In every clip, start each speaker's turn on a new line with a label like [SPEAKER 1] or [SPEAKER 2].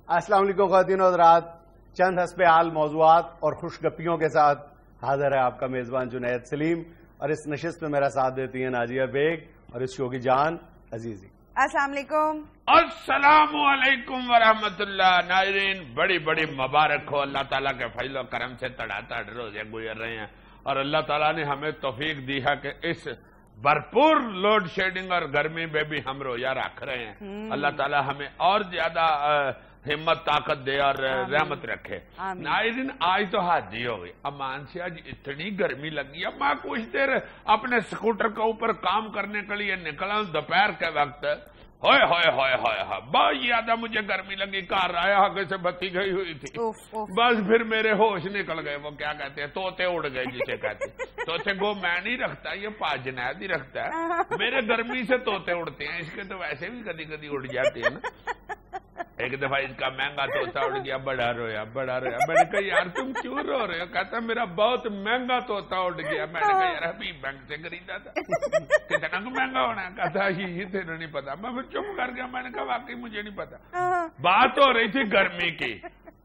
[SPEAKER 1] السلام علیکم خواتین و حضرات، چند حسب حال موضوعات اور خوش گپیوں کے ساتھ حاضر ہے آپ کا میزبان جنید سلیم، اور اس نشست میں میرا ساتھ دیتی ہیں ناجیہ بیگ اور اس شو کی جان عزیزی۔
[SPEAKER 2] السلام علیکم۔
[SPEAKER 3] السلام علیکم ورحمۃ اللہ۔ ناظرین، بڑی بڑی مبارک ہو، اللہ تعالیٰ کے فضل و کرم سے تڑا تڑ روزے گزر رہے ہیں، اور اللہ تعالیٰ نے ہمیں توفیق دی ہے کہ اس بھرپور لوڈ شیڈنگ اور گرمی میں بھی ہم روزہ رکھ رہے ہیں۔ اللہ تعالیٰ ہمیں اور زیادہ ہمت طاقت دے اور رحمت رکھے۔ ناظرین، آج تو حد ہی ہو گئی، امان سے آج اتنی گرمی لگی ہے، میں کچھ دیر اپنے اسکوٹر کے اوپر کام کرنے کے لیے نکلا ہوں دوپہر کے وقت، ہوئے ہوئے ہوئے ہوئے بہت زیادہ مجھے گرمی لگی، کار آیا آگے سے بتی گئی ہوئی تھی، بس پھر میرے ہوش نکل گئے، وہ کیا کہتے ہیں طوطے اڑ گئے جسے کہتے ہیں، طوطے کو میں نہیں رکھتا، یہ پاس جنید ہی رکھتا ہے، میرے گرمی سے طوطے اڑتے ہیں، اس کے تو ویسے بھی کدی کدی اڑ جاتے ہیں نا۔ ایک دفعہ اس کا مہنگا طوطا اڑ گیا، بڑا رویا بڑا رویا، میں نے کہا یار تم کیوں رو رہے ہو؟ کہتا میرا بہت مہنگا طوطا اڑ گیا۔ میں نے کہا یار ابھی بینک سے خریدا تھا، کتنا مہنگا ہونا ہے؟ کہتا یہ تیرے نہیں پتا۔ میں پھر چپ کر گیا، میں نے کہا واقعی مجھے نہیں پتا۔ بات ہو رہی تھی گرمی کی،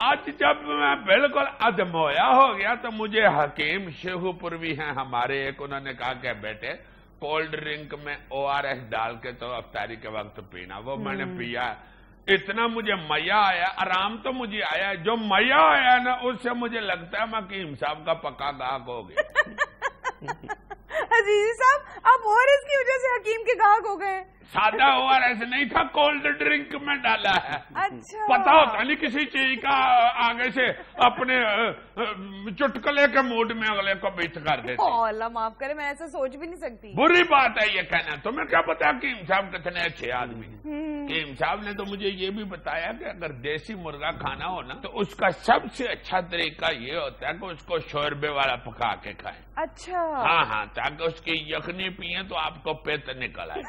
[SPEAKER 3] آج جب میں بالکل ادمویا ہو گیا تو مجھے حکیم شیخو پوروی ہیں ہمارے، ایک انہوں نے کہا کہ بیٹے کولڈ ڈرنک میں ORS ڈال کے تو افطاری کے وقت پینا، وہ میں نے پیا، اتنا مجھے مزہ آیا، آرام تو مجھے آیا، جو مزہ آیا نا اس سے مجھے لگتا ہے میں حکیم صاحب کا پکا گاہک ہو گیا۔
[SPEAKER 2] عزیزی صاحب، آپ ORS کی وجہ سے حکیم کے گاہک ہو گئے؟
[SPEAKER 3] سادہ ORS نہیں تھا، کولڈ ڈرنک میں ڈالا ہے۔
[SPEAKER 2] اچھا،
[SPEAKER 3] پتا ہوتا نہیں کسی چیز کا، آگے سے اپنے چٹکلے کے موڈ میں اگلے کو بیت کر دیتے۔
[SPEAKER 2] اللہ معاف کرے، میں ایسا سوچ بھی نہیں سکتی۔
[SPEAKER 3] بری بات ہے یہ کہنا، تمہیں کیا پتا حکیم صاحب کتنے اچھے آدمی ہیں۔ حکیم صاحب نے تو مجھے یہ بھی بتایا کہ اگر دیسی مرغا کھانا ہو نا تو اس کا سب سے اچھا طریقہ یہ ہوتا ہے کہ اس کو شوربے والا پکا کے کھائیں۔
[SPEAKER 2] اچھا،
[SPEAKER 3] ہاں، تاکہ اس کی یخنی پیئیں تو آپ کو پیت نکل آئے۔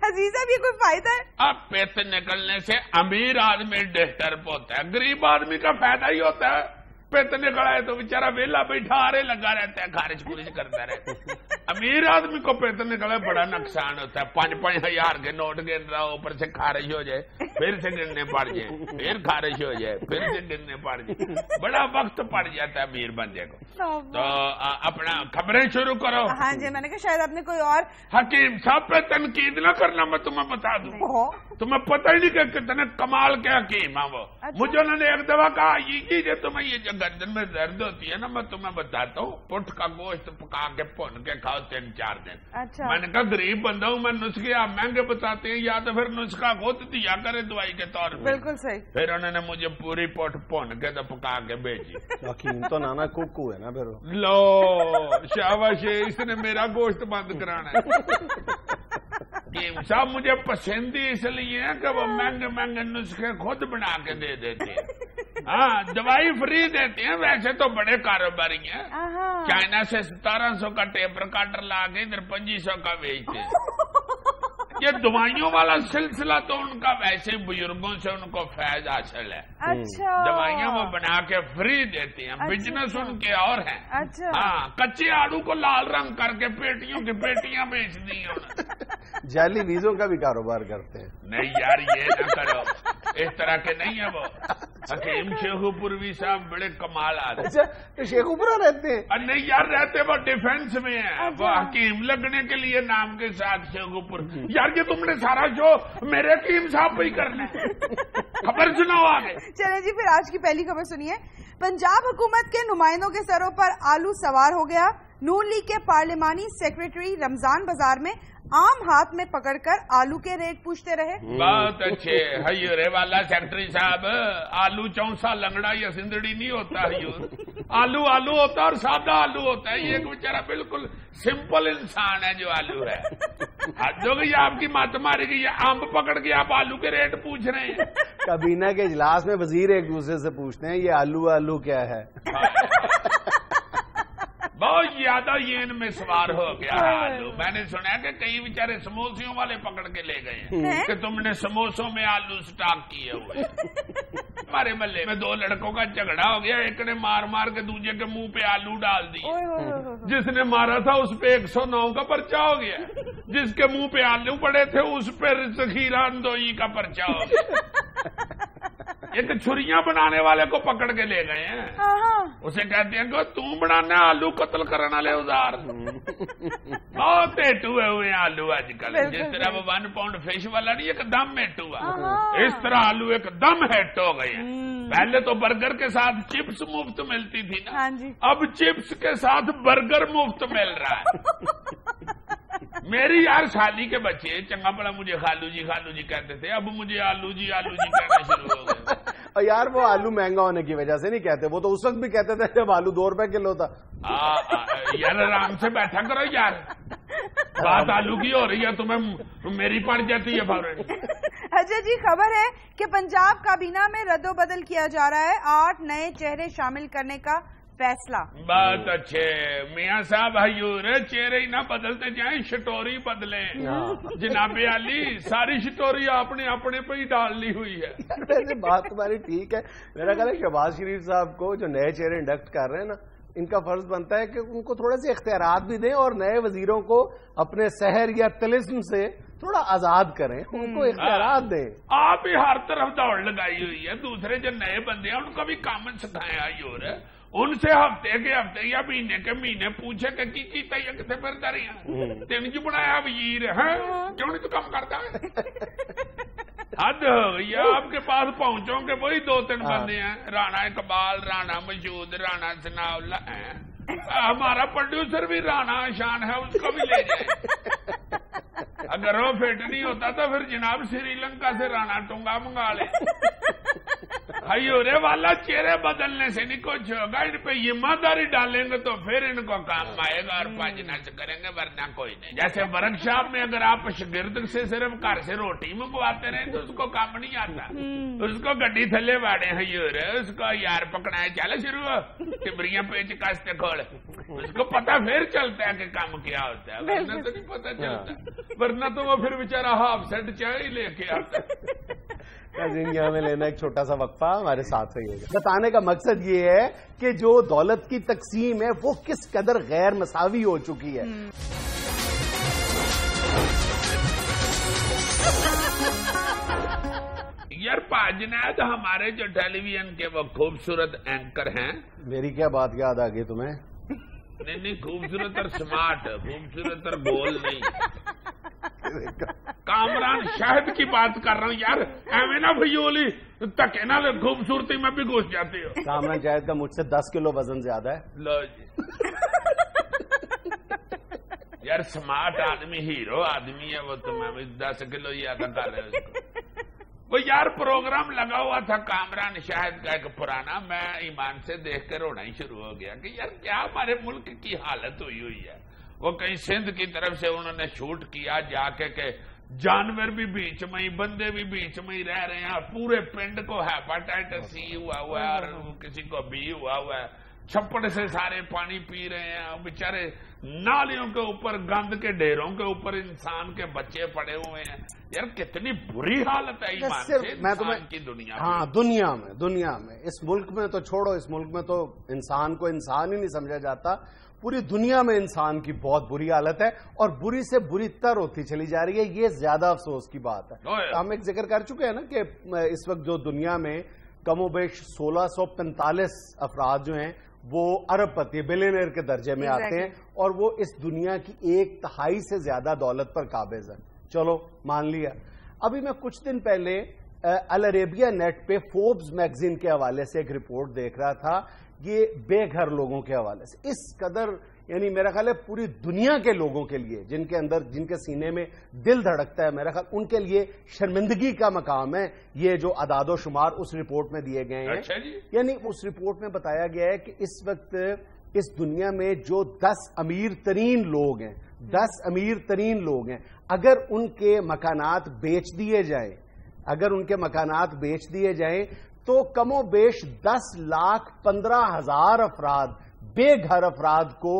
[SPEAKER 2] عزیز صاحب، یہ کوئی فائدہ ہے؟
[SPEAKER 3] اب پیت نکلنے سے امیر آدمی ڈسٹرب ہوتا ہے، غریب آدمی کا فائدہ ہی ہوتا ہے، پیت نکل آئے تو بیچارہ ویلا بیٹھا آرے لگا رہتا ہے، خارج پوریج کرتا رہتا ہے۔ امیر آدمی کو پیت نکلے بڑا نقصان ہوتا ہے، 5,000 کے نوٹ گن رہا، اوپر سے خارج ہو جائے، پھر سے گننے پڑ جائے، پھر خارج ہو جائے، پھر سے گننے پڑ جائے، بڑا وقت پڑ جاتا ہے امیر بندے کو۔ تو اپنا خبریں شروع کرو۔
[SPEAKER 2] ہاں جی، میں نے کہا شاید آپ نے کوئی اور۔
[SPEAKER 3] حکیم صاحب پہ تنقید نہ کرنا، میں تمہیں بتا دوں، تمہیں پتہ ہی نہیں کہ کتنے کمال کے حکیم ہیں وہ۔ مجھے انہوں نے ایک دفعہ کہا یہ تمہیں یہ جو گردن میں درد ہوتی ہے نا، میں تمہیں بتاتا ہوں، پٹھ کا گوشت پکا کے بھون کے کھاؤ 3-4 دن۔ میں نے کہا غریب بندہ ہوں میں، نسخے آپ مہنگے بتاتے ہیں، یا تو پھر نسخہ خود دیا کرے دوائی کے طور پہ۔
[SPEAKER 2] بالکل صحیح۔
[SPEAKER 3] پھر انہوں نے مجھے پوری پٹھ بھون کے تو پکا کے بھیجی۔
[SPEAKER 1] حکیم تو نانا کوکو ہے نا پھر۔
[SPEAKER 3] لو شاباش، اس نے میرا گوشت بند کرانا ہے۔ حکیم صاحب مجھے پسند ہی اس لیے ہے کہ وہ مہنگے مہنگے نسخے خود بنا کے دے دیتے ہیں، ہاں دوائی فری دیتے ہیں، ویسے تو بڑے کاروباری ہیں، چائنا سے 1700 کا ٹیپ ریکارڈر لا کے ادھر 2500 کا بیچتے ہیں۔ یہ دوائیوں والا سلسلہ تو ان کا ویسے بزرگوں سے ان کو فیض حاصل ہے۔
[SPEAKER 2] اچھا،
[SPEAKER 3] دوائیاں وہ بنا کے فری دیتے ہیں، بزنس ان کے اور ہیں۔
[SPEAKER 2] اچھا،
[SPEAKER 3] ہاں، کچے آڑو کو لال رنگ کر کے پیٹیوں کی پیٹیاں بیچ دی ہیں انہوں نے۔
[SPEAKER 1] جعلی ویزوں کا بھی کاروبار کرتے ہیں۔
[SPEAKER 3] نہیں یار، یہ نہ کرو، اس طرح کے نہیں ہیں وہ۔ حکیم شیخو پوروی صاحب بڑے کمال آدمی۔
[SPEAKER 1] اچھا، تو شیخو پورا رہتے ہیں؟
[SPEAKER 3] نہیں یار، رہتے وہ ڈیفینس میں ہیں، وہ حکیم لگنے کے لیے نام کے ساتھ شیخو پور۔ یار یہ تم نے سارا شو میرے حکیم صاحب پہ ہی کرنا ہے، خبر سناؤ آگے۔
[SPEAKER 2] چلیں جی، پھر آج کی پہلی خبر سنیے۔ پنجاب حکومت کے نمائندوں کے سروں پر آلو سوار ہو گیا۔ نون لیگ کے پارلیمانی سیکریٹری رمضان بازار میں عام ہاتھ میں پکڑ کر آلو کے ریٹ پوچھتے رہے۔
[SPEAKER 3] بہت اچھے حیورے والا سیکرٹری صاحب، آلو چونسا لنگڑا یا سندڑی نہیں ہوتا حیور، آلو ہوتا اور سادہ آلو ہوتا ہے، یہ ایک بیچارہ بالکل سمپل انسان ہے جو آلو ہے۔ حد ہو گئی آپ کی، مت ماری گئی، آم پکڑ کے آپ آلو کے ریٹ پوچھ رہے ہیں۔
[SPEAKER 1] کابینہ کے اجلاس میں وزیر ایک دوسرے سے پوچھتے ہیں یہ آلو کیا ہے۔
[SPEAKER 3] بہت زیادہ یہ ان میں سوار ہو گیا ہے آلو۔ میں نے سنا کہ کئی بیچارے سموسیوں والے پکڑ کے لے گئے ہیں کہ تم نے سموسوں میں آلو سٹاک کیے ہوئے۔ ہمارے محلے میں 2 لڑکوں کا جھگڑا ہو گیا، ایک نے مار کے دوسرے کے منہ پہ آلو ڈال دیے، جس نے مارا تھا اس پہ 109 کا پرچہ ہو گیا، جس کے منہ پہ آلو پڑے تھے اس پہ ذخیرہ اندوئی کا پرچہ ہو گیا۔ ایک چھریاں بنانے والے کو پکڑ کے لے گئے ہیں, اسے کہتے ہیں کہ تم بنانا آلو قتل کرنے والے اوزار. بہت ہیٹو ہوئے ہیں آلو آج کل, جس طرح وہ 1 پاؤنڈ فش والا نہیں ایک دم ہیٹ ہوا, اس طرح آلو ایک دم ہیٹ ہو گئے ہیں. پہلے تو برگر کے ساتھ چپس مفت ملتی تھی نا, اب چپس کے ساتھ برگر مفت مل رہا ہے. میری یار سالی کے بچے چنگا بڑا مجھے خالو جی کہتے تھے, اب مجھے آلو جی کہنا شروع ہو گئے.
[SPEAKER 1] اور یار وہ آلو مہنگا ہونے کی وجہ سے نہیں کہتے, وہ تو اس وقت بھی کہتے تھے جب آلو 2 روپے کلو تھا.
[SPEAKER 3] یار آرام سے بیٹھا کرو یار, بات آلو کی ہو رہی ہے, تمہیں میری پڑ جاتی ہے فوراً.
[SPEAKER 2] اچھا جی, خبر ہے کہ پنجاب کابینہ میں رد و بدل کیا جا رہا ہے, 8 نئے چہرے شامل کرنے کا فیصلہ.
[SPEAKER 3] بہت اچھے میاں صاحب, حضور چہرے ہی نہ بدلتے جائیں, شٹوری بدلیں. جناب علی ساری شٹوری آپ نے اپنے پہ ہی ڈالنی ہوئی ہے.
[SPEAKER 1] ویسے بات تمہاری ٹھیک ہے, میرا خیال ہے شہباز شریف صاحب کو جو نئے چہرے انڈکٹ کر رہے ہیں نا, ان کا فرض بنتا ہے کہ ان کو تھوڑے سے اختیارات بھی دیں اور نئے وزیروں کو اپنے سحر یا طلسم سے تھوڑا آزاد کریں, ان کو اختیارات دیں.
[SPEAKER 3] آپ ہی ہر طرف دوڑ لگائی ہوئی ہے, دوسرے جو نئے بندے ہیں ان کو بھی کامن سکھائیں. حضور ان سے ہفتے کے ہفتے یا مہینے کے مہینے پوچھے کہ کی کیتا ہے کتنے پھرتا رہی ہیں, تین جو بنایا وزیر ہے, کیوں نہیں تو کم کرتا ہے. حد ہو گئی ہے, آپ کے پاس پہنچوں کہ وہی 2-3 بندے ہیں, رانا اقبال, رانا مجود, رانا ثناء اللہ ہیں. ہمارا پروڈیوسر بھی رانا شان ہے, اس کو بھی لے جائیں. اگر وہ فٹ نہیں ہوتا تو پھر جناب سری لنکا سے رانا ٹونگا منگا لے. حیورے والا چہرے بدلنے سے نہیں کچھ ہوگا, ان پہ ایمانداری ڈالیں گے تو پھر ان کو کام آئے گا اور پاجنا سے کریں گے, ورنہ کوئی نہیں. جیسے ورک شاپ میں اگر آپ شاگرد سے صرف گھر سے روٹی منگواتے رہے تو اس کو کام نہیں آتا, اس کو گڈی تھلے واڑے حیور, اس کو یار پکڑائے چل شروع ہو, ٹبریاں پیچ کاستے کھول, اس کو پتا پھر چلتا ہے کہ کام کیا ہوتا ہے, ورنہ تو نہیں پتا چلتا, ورنہ تو وہ پھر بیچارہ ہاف سیٹ چائے لے کے آتا ہے.
[SPEAKER 1] یہاں میں لینا ایک چھوٹا سا وقفہ, ہمارے ساتھ رہیے گا. بتانے کا مقصد یہ ہے کہ جو دولت کی تقسیم ہے وہ کس قدر غیر مساوی ہو چکی ہے.
[SPEAKER 3] یار پاجنید ہمارے جو ٹیلی ویژن کے وہ خوبصورت اینکر ہیں,
[SPEAKER 1] میری کیا بات یاد آ گئی تمہیں؟
[SPEAKER 3] نہیں خوبصورت اور سمارٹ, خوبصورت اور گول نہیں. کامران شاہد کی بات کر رہا ہوں یار, ایویں نہ بھیولی تک نا خوبصورتی میں بھی گھس جاتی ہو.
[SPEAKER 1] کامران شاہد کا مجھ سے 10 کلو وزن زیادہ ہے.
[SPEAKER 3] لو جی یار سمارٹ آدمی, ہیرو آدمی ہے وہ, تمہیں 10 کلو ہی ادا کر رہے ہو. وہ یار پروگرام لگا ہوا تھا کامران شاہد کا ایک پرانا, میں ایمان سے دیکھ کر رونا ہی شروع ہو گیا کہ یار کیا ہمارے ملک کی حالت ہوئی ہے. وہ کہیں سندھ کی طرف سے انہوں نے شوٹ کیا جا کے کہ جانور بھی بیچ میں ہی, بندے بھی بیچ میں ہی رہ رہے ہیں, پورے پنڈ کو ہیپاٹائٹس سی ہوا ہے اور کسی کو بی ہوا ہے, چھپڑ سے سارے پانی پی رہے ہیں بیچارے, نالیوں کے اوپر گند کے ڈھیروں کے اوپر انسان کے بچے پڑے ہوئے ہیں. یار کتنی بری حالت ہے ایمان سے انسان کی دنیا.
[SPEAKER 1] ہاں دنیا میں اس ملک میں تو چھوڑو, اس ملک میں تو انسان کو انسان ہی نہیں سمجھا جاتا, پوری دنیا میں انسان کی بہت بری حالت ہے اور بری سے بری تر ہوتی چلی جا رہی ہے. یہ زیادہ افسوس کی بات ہے. ہم ایک ذکر کر چکے ہیں نا کہ اس وقت جو دنیا میں کم و بیش 1645 افراد جو ہیں وہ ارب پتی بلینئر کے درجے میں آتے ہیں اور وہ اس دنیا کی 1/3 سے زیادہ دولت پر قابض ہے. چلو مان لیا. ابھی میں کچھ دن پہلے العربیہ نیٹ پہ فوربس میگزین کے حوالے سے ایک رپورٹ دیکھ رہا تھا, یہ بے گھر لوگوں کے حوالے سے. اس قدر یعنی میرا خیال ہے پوری دنیا کے لوگوں کے لیے جن کے اندر, جن کے سینے میں دل دھڑکتا ہے, میرا خیال ان کے لیے شرمندگی کا مقام ہے یہ جو اعداد و شمار اس رپورٹ میں دیے گئے ہیں. یعنی اس رپورٹ میں بتایا گیا ہے کہ اس وقت اس دنیا میں جو 10 امیر ترین لوگ ہیں, 10 امیر ترین لوگ ہیں, اگر ان کے مکانات بیچ دیے جائیں تو کم و بیش 10,15,000 افراد, بے گھر افراد کو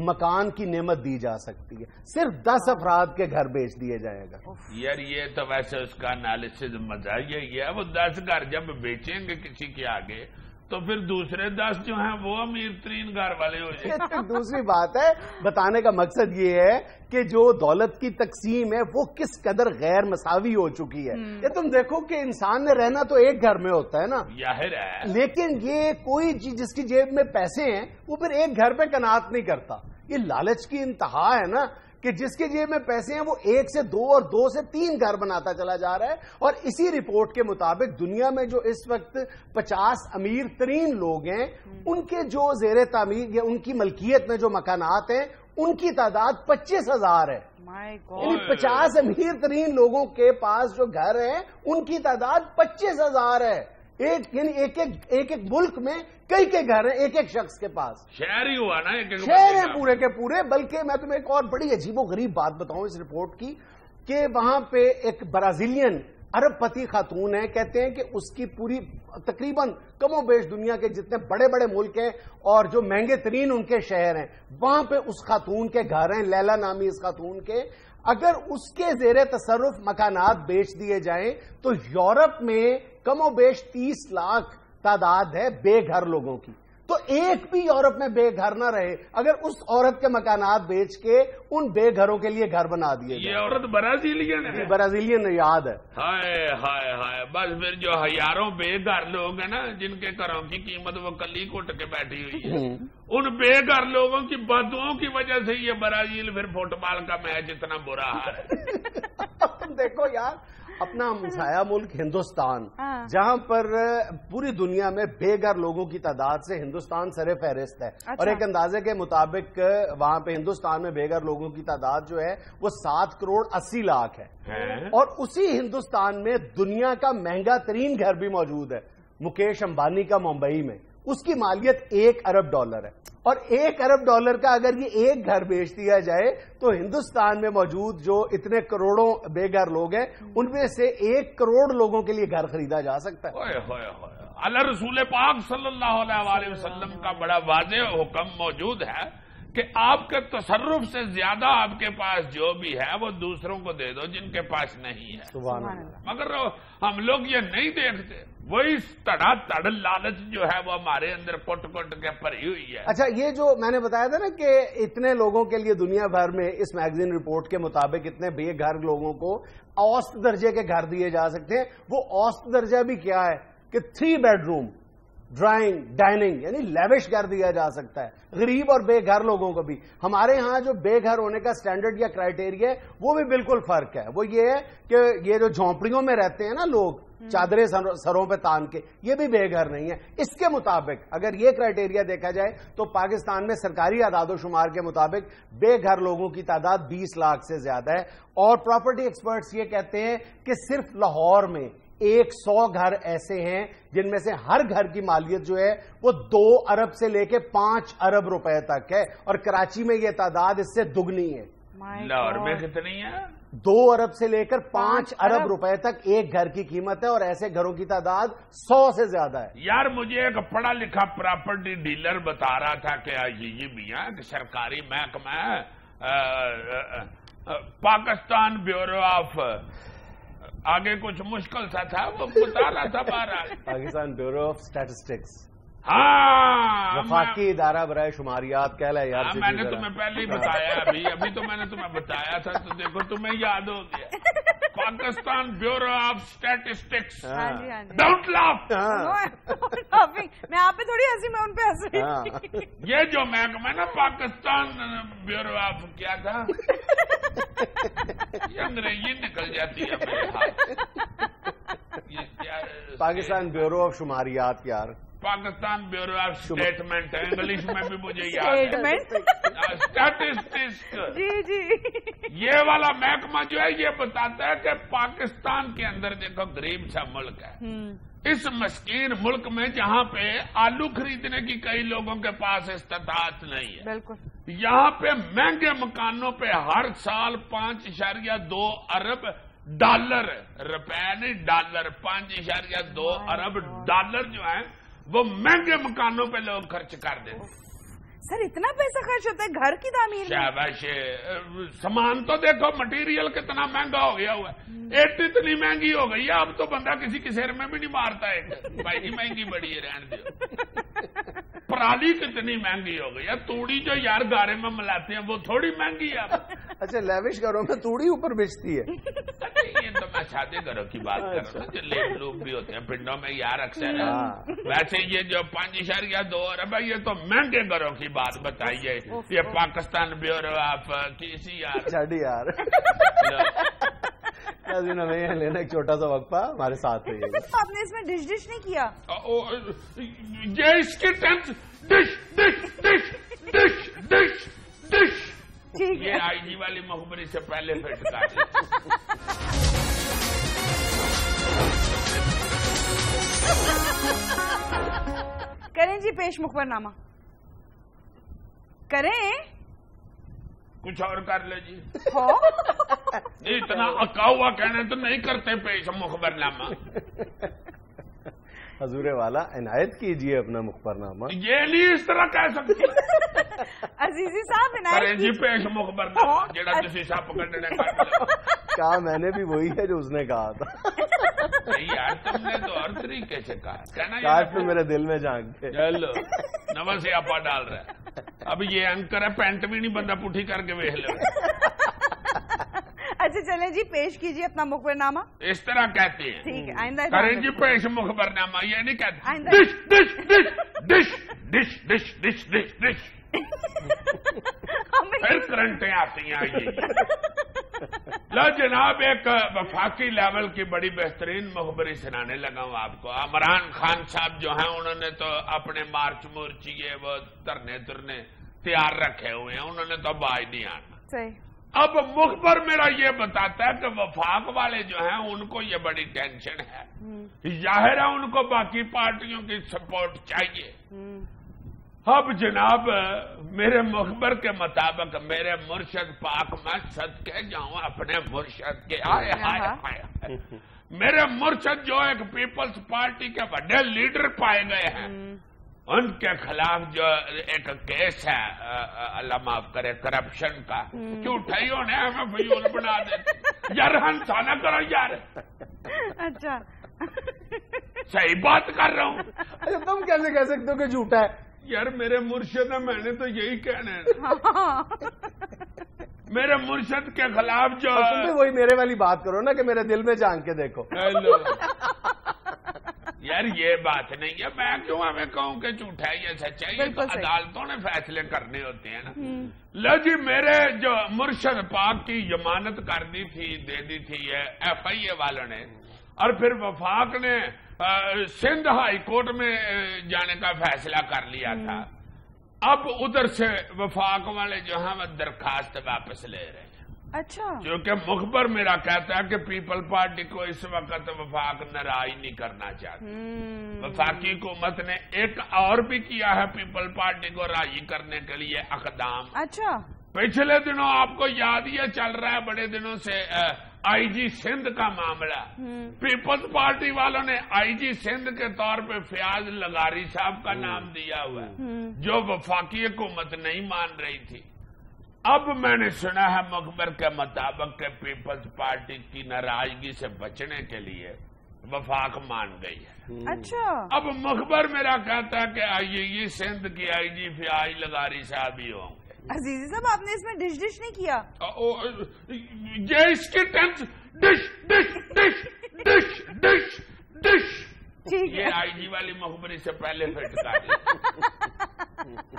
[SPEAKER 1] مکان کی نعمت دی جا سکتی ہے. صرف 10 افراد کے گھر بیچ دیے جائے گا.
[SPEAKER 3] یار یہ تو ویسے اس کا انالیسز مزہ یہی ہے, وہ 10 گھر جب بیچیں گے کسی کے آگے تو پھر دوسرے 10 جو ہیں وہ امیر ترین گھر والے ہو جائیں.
[SPEAKER 1] دوسری بات ہے، بتانے کا مقصد یہ ہے کہ جو دولت کی تقسیم ہے وہ کس قدر غیر مساوی ہو چکی ہے. یہ تم دیکھو کہ انسان نے رہنا تو ایک گھر میں ہوتا ہے نا،
[SPEAKER 3] ظاہر ہے،
[SPEAKER 1] لیکن یہ کوئی جس کی جیب میں پیسے ہیں وہ پھر ایک گھر پہ قناعت نہیں کرتا. یہ لالچ کی انتہا ہے نا کہ جس کے جیب میں پیسے ہیں وہ 1 سے 2 اور 2 سے 3 گھر بناتا چلا جا رہا ہے. اور اسی رپورٹ کے مطابق دنیا میں جو اس وقت 50 امیر ترین لوگ ہیں ان کے جو زیر تعمیر یا ان کی ملکیت میں جو مکانات ہیں ان کی تعداد 25,000 ہے. یعنی 50 امیر ترین لوگوں کے پاس جو گھر ہیں ان کی تعداد 25,000 ہے. یعنی ایک ملک میں کئی گھر ہیں ایک شخص کے پاس.
[SPEAKER 3] شہر ہی ہوا نا،
[SPEAKER 1] شہر ہیں پورے کے پورے. بلکہ میں تمہیں ایک اور بڑی عجیب و غریب بات بتاؤں اس رپورٹ کی کہ وہاں پہ ایک برازیلین ارب پتی خاتون ہے، کہتے ہیں کہ اس کی پوری تقریباً کم و بیش دنیا کے جتنے بڑے بڑے ملک ہیں اور جو مہنگے ترین ان کے شہر ہیں وہاں پہ اس خاتون کے گھر ہیں، لیلا نامی اس خاتون کے. اگر اس کے زیر تصرف مکانات بیچ دیے جائیں تو یورپ میں کم و بیش 30 لاکھ تعداد ہے بے گھر لوگوں کی. تو ایک بھی یورپ میں بے گھر نہ رہے اگر اس عورت کے مکانات بیچ کے ان بے گھروں کے لیے گھر بنا دیے.
[SPEAKER 3] یہ عورت برازیلین ہے،
[SPEAKER 1] برازیلین یاد ہے.
[SPEAKER 3] ہائے ہائے ہائے. بس پھر جو ہزاروں بے گھر لوگ ہیں نا جن کے گھروں کی قیمت وہ کلی کٹ کے بیٹھی ہوئی ہے، ان بے گھر لوگوں کی بددعاؤں کی وجہ سے یہ برازیل پھر فٹ بال کا میچ اتنا برا ہے.
[SPEAKER 1] تم دیکھو یار اپنا ہمسایہ ملک ہندوستان جہاں پر پوری دنیا میں بے گھر لوگوں کی تعداد سے ہندوستان سر فہرست ہے. اور ایک اندازے کے مطابق وہاں پہ ہندوستان میں بے گھر لوگوں کی تعداد جو ہے وہ 7 کروڑ 80 لاکھ ہے. اور اسی ہندوستان میں دنیا کا مہنگا ترین گھر بھی موجود ہے مکیش امبانی کا ممبئی میں. اس کی مالیت $1 ارب ہے. اور $1 ارب کا اگر یہ ایک گھر بیچ دیا جائے تو ہندوستان میں موجود جو اتنے کروڑوں بے گھر لوگ ہیں ان میں سے 1 کروڑ لوگوں کے لیے گھر خریدا جا سکتا ہے.
[SPEAKER 3] اللہ رسول پاک صلی اللہ علیہ وسلم کا بڑا واضح حکم موجود ہے کہ آپ کے تصرف سے زیادہ آپ کے پاس جو بھی ہے وہ دوسروں کو دے دو جن کے پاس نہیں ہے.
[SPEAKER 1] سبحان اللہ.
[SPEAKER 3] مگر ہم لوگ یہ نہیں دیکھتے، وہی تڑا تڑ لالچ جو ہے وہ ہمارے اندر کٹ کے بھری ہوئی ہے.
[SPEAKER 1] اچھا یہ جو میں نے بتایا تھا نا کہ اتنے لوگوں کے لیے دنیا بھر میں اس میگزین رپورٹ کے مطابق اتنے بے گھر لوگوں کو اوسط درجے کے گھر دیے جا سکتے ہیں. وہ اوسط درجہ بھی کیا ہے کہ 3 بیڈ روم ڈرائنگ ڈائننگ یعنی لیوش گھر دیا جا سکتا ہے غریب اور بے گھر لوگوں کو بھی. ہمارے ہاں جو بے گھر ہونے کا سٹینڈرڈ یا کرائیٹیریا ہے وہ بھی بالکل فرق ہے. وہ یہ ہے کہ یہ جو جھونپڑیوں میں رہتے ہیں نا لوگ چادریں سروں پہ تان کے، یہ بھی بے گھر نہیں ہے. اس کے مطابق اگر یہ کرائیٹیریا دیکھا جائے تو پاکستان میں سرکاری اعداد و شمار کے مطابق بے گھر لوگوں کی تعداد 20 لاکھ سے زیادہ ہے. اور پراپرٹی ایکسپرٹس یہ کہتے ہیں کہ صرف لاہور میں 100 گھر ایسے ہیں جن میں سے ہر گھر کی مالیت جو ہے وہ 2 ارب سے لے کے 5 ارب روپے تک ہے. اور کراچی میں یہ تعداد اس سے دگنی ہے.
[SPEAKER 3] لاہور میں کتنی ہے؟
[SPEAKER 1] 2 ارب سے لے کر 5 ارب روپے تک ایک گھر کی قیمت ہے اور ایسے گھروں کی تعداد 100 سے زیادہ ہے.
[SPEAKER 3] یار مجھے ایک پڑھا لکھا پراپرٹی ڈیلر بتا رہا تھا کہ یہ بھی ہے کہ سرکاری محکمہ پاکستان بیورو آف آگے کچھ مشکل سا تھا وہ بتا رہا تھا بہرحال
[SPEAKER 1] پاکستان بیورو آف اسٹیٹسٹکس.
[SPEAKER 3] ہاں
[SPEAKER 1] وفاقی ادارہ برائے شماریات کہہ لے یار.
[SPEAKER 3] میں نے تمہیں پہلے ہی بتایا ابھی تو میں نے تمہیں بتایا تھا تو دیکھو تمہیں یاد ہو گیا. Pakistan bureau of statistics. Don't laugh.
[SPEAKER 2] میں آپ پہ تھوڑی ہنسی، میں ان پہ ہنس رہی.
[SPEAKER 3] یہ جو محکمہ نا پاکستان بیورو آف کیا تھا یہ انگریزی نکل جاتی ہے.
[SPEAKER 1] پاکستان بیورو آف شماریات یار
[SPEAKER 3] پاکستان بیورو آف اسٹیٹمنٹ ہے انگلش میں بھی مجھے یاد ہے. اسٹیٹسٹکس.
[SPEAKER 2] جی
[SPEAKER 3] یہ والا محکمہ جو ہے یہ بتاتا ہے کہ پاکستان کے اندر دیکھو غریب سا ملک ہے. اس مسکین ملک میں جہاں پہ آلو خریدنے کی کئی لوگوں کے پاس استطاعت نہیں ہے،
[SPEAKER 2] بالکل
[SPEAKER 3] یہاں پہ مہنگے مکانوں پہ ہر سال 5.2 ارب ڈالر، روپے نہیں ڈالر، 5.2 ارب ڈالر جو ہیں وہ مہنگے مکانوں پہ لوگ خرچ کر دیتے.
[SPEAKER 2] سر اتنا پیسہ خرچ ہوتا ہے گھر کی تعمیر میں؟
[SPEAKER 3] شاباش، سامان تو دیکھو، مٹیریل کتنا مہنگا ہو گیا ہوا ہے، ایٹ اتنی مہنگی ہو گئی ہے اب تو بندہ کسی کے سر میں بھی نہیں مارتا ہے، بھائی جی مہنگی بڑی ہے، رہن دو۔ پرالی کتنی مہنگی ہو گئی ہے، توڑی جو یار گارے میں ملاتے ہیں وہ تھوڑی مہنگی ہے اب۔
[SPEAKER 1] اچھا لیوش گھروں میں توڑی اوپر بیچتی ہے؟
[SPEAKER 3] یہ تو میں شادی گھروں کی بات کر رہا ہوں، جو لیپ لوپ بھی ہوتے ہیں پنڈوں میں یار اکثر ہے۔ ویسے یہ جو 5.2 ارب ہے یہ تو مہنگے گھروں کی بات بتائیے، یہ پاکستان بیورو آف کسی یار
[SPEAKER 1] چاڑی یار۔ ہمیں لینا ایک چھوٹا سا وقفہ، ہمارے ساتھ رہیے گا۔
[SPEAKER 2] آپ نے اس میں ڈش ڈش نہیں کیا؟
[SPEAKER 3] یہ اس کی tennis dish dish dish dish dish dish,
[SPEAKER 2] ٹھیک ہے،
[SPEAKER 3] یہ آئی جی والی مخبری سے پہلے فٹ کر
[SPEAKER 2] کریں جی پیش مخبر نامہ کریں۔
[SPEAKER 3] کچھ اور کر لے جی،
[SPEAKER 2] ہو
[SPEAKER 3] اتنا اکا ہوا کہنے تو نہیں کرتے پیش مخبر نامہ۔
[SPEAKER 1] حضور والا عنایت کیجئے اپنا مخبر نامہ۔
[SPEAKER 3] یہ نہیں اس طرح کہہ سکتی،
[SPEAKER 2] عزیزی صاحب
[SPEAKER 3] کریں
[SPEAKER 2] عنایت
[SPEAKER 3] جی پیش مخبر نامہ، جڑا جسی سا پکڑنے کا
[SPEAKER 1] کہا میں نے بھی وہی ہے جو اس نے کہا تھا۔
[SPEAKER 3] یار تم نے تو ہر طریقے سے کہا، کہنا
[SPEAKER 1] کاش تو میرے دل میں جھانک کے۔
[SPEAKER 3] چلو نو سے آپا ڈال رہا ہے، اب یہ انکر ہے، پینٹ بھی نہیں بندہ پٹھی کر کے ویخ لو۔
[SPEAKER 2] اچھا چلیں جی پیش کیجیے اپنا مخبر نامہ۔
[SPEAKER 3] اس طرح کہتے ہیں،
[SPEAKER 2] ٹھیک ہے آئندہ
[SPEAKER 3] کریں جی پیش مخبر نامہ، یہ نہیں کہتے
[SPEAKER 2] آئندہ
[SPEAKER 3] dish dish dish dish dish dish dish dish پھر کرنٹیں آتی ہیں۔ لو جناب، ایک وفاقی لیول کی بڑی بہترین مخبری سنانے لگا ہوں آپ کو۔ عمران خان صاحب جو ہیں انہوں نے تو اپنے مارچ مورچیے وہ دھرنے ترنے تیار رکھے ہوئے ہیں، انہوں نے تو باز نہیں آنا۔
[SPEAKER 2] صحیح۔
[SPEAKER 3] اب مخبر میرا یہ بتاتا ہے کہ وفاق والے جو ہیں ان کو یہ بڑی ٹینشن ہے، ظاہر ہے ان کو باقی پارٹیوں کی سپورٹ چاہیے۔ اب جناب میرے مخبر کے مطابق میرے مرشد پاک میں صدقے جاؤں اپنے مرشد کے، آئے ہائے ہائے، میرے مرشد جو ایک پیپلز پارٹی کے بڑے لیڈر پائے گئے ہیں، ان کے خلاف جو ایک کیس ہے، اللہ معاف کرے، کرپشن کا، جھوٹائیوں نے ہمیں فیول بنا دیتے۔ یار ہنسا نہ کرو یار،
[SPEAKER 2] اچھا
[SPEAKER 3] صحیح بات کر رہا ہوں۔
[SPEAKER 1] اچھا تم کیسے کہہ سکتے ہو کہ جھوٹا ہے؟
[SPEAKER 3] یار میرے مرشد ہے، میں نے تو یہی کہنا ہے، میرے مرشد کے خلاف جو
[SPEAKER 1] تم بھی وہی میرے والی بات کرو نا کہ میرے دل میں جھانک کے دیکھو۔
[SPEAKER 3] ہیلو یار یہ بات نہیں ہے، میں کیوں ہمیں کہوں کہ جھوٹا ہے یا سچا ہے، یہ تو عدالتوں نے فیصلے کرنے ہوتے ہیں نا۔ لو جی، میرے جو مرشد پاک کی ضمانت کر دی تھی، دے دی تھی یہ ایف آئی اے والوں نے، اور پھر وفاق نے سندھ ہائی کورٹ میں جانے کا فیصلہ کر لیا تھا۔ اب ادھر سے وفاق والے جو ہیں وہ درخواست واپس لے رہے ہیں۔
[SPEAKER 2] اچھا،
[SPEAKER 3] کیونکہ مخبر میرا کہتا ہے کہ پیپل پارٹی کو اس وقت وفاق ناراض نہیں کرنا چاہتی۔ وفاقی حکومت نے ایک اور بھی کیا ہے پیپل پارٹی کو راضی کرنے کے لیے اقدام۔
[SPEAKER 2] اچھا،
[SPEAKER 3] پچھلے دنوں آپ کو یاد یہ چل رہا ہے بڑے دنوں سے آئی جی سندھ کا معاملہ، پیپلز پارٹی والوں نے آئی جی سندھ کے طور پہ فیاض لغاری صاحب کا نام دیا ہوا ہے، جو وفاقی حکومت نہیں مان رہی تھی۔ اب میں نے سنا ہے مخبر کے مطابق کہ پیپلز پارٹی کی ناراضگی سے بچنے کے لیے وفاق مان گئی ہے۔
[SPEAKER 2] اچھا،
[SPEAKER 3] اب مخبر میرا کہتا ہے کہ یہ سندھ کی آئی جی فیاض لغاری صاحب ہی ہوں گے۔
[SPEAKER 2] عزیزی صاحب آپ نے اس میں ڈش ڈش نہیں کیا؟
[SPEAKER 3] یہ اس کی tennis dish dish dish dish dish dish,
[SPEAKER 2] ٹھیک ہے،
[SPEAKER 3] یہ آئی جی والی مخبری سے پہلے فٹ کر